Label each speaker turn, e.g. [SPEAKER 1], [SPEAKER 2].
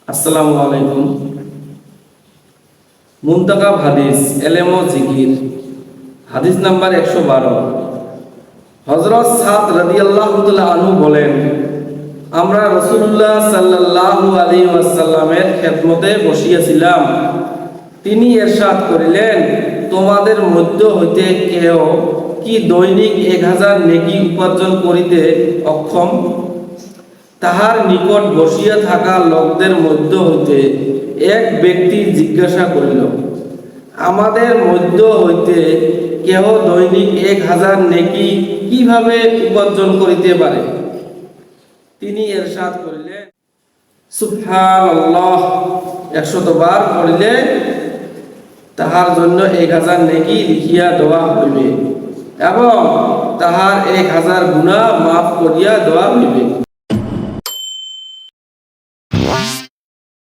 [SPEAKER 1] আসসালামু আলাইকুম। মুনতাকাব হাদিস এলেম ও জিকির, হাদিস নাম্বার 112। হযরত সাদ রাদিয়াল্লাহু তাআলা আনহু বলেন, আমরা রাসূলুল্লাহ সাল্লাল্লাহু আলাইহি ওয়াসাল্লামের খেদমতে বসিয়াছিলাম। তিনি ইরশাদ করিলেন, তোমাদের মধ্য হইতে কেহ কি দৈনিক 1000 নেকি উপার্জন করিতে অক্ষম? তাহার নিকট বসিয়া থাকা লোকদের মধ্য হইতে এক ব্যক্তি জিজ্ঞাসা করিল, আমাদের মধ্য হইতে কেহ দৈনিক 1000 নেকি কিভাবে উপার্জন করিতে পারে? তিনি ইরশাদ করিলেন, সুবহানাল্লাহ 100 বার পড়িলে তাহার জন্য 1000 নেকি লিখিয়া দেওয়া হইবে এবং তাহার 1000 গুনাহ মাফ করিয়া দেওয়া হইবে।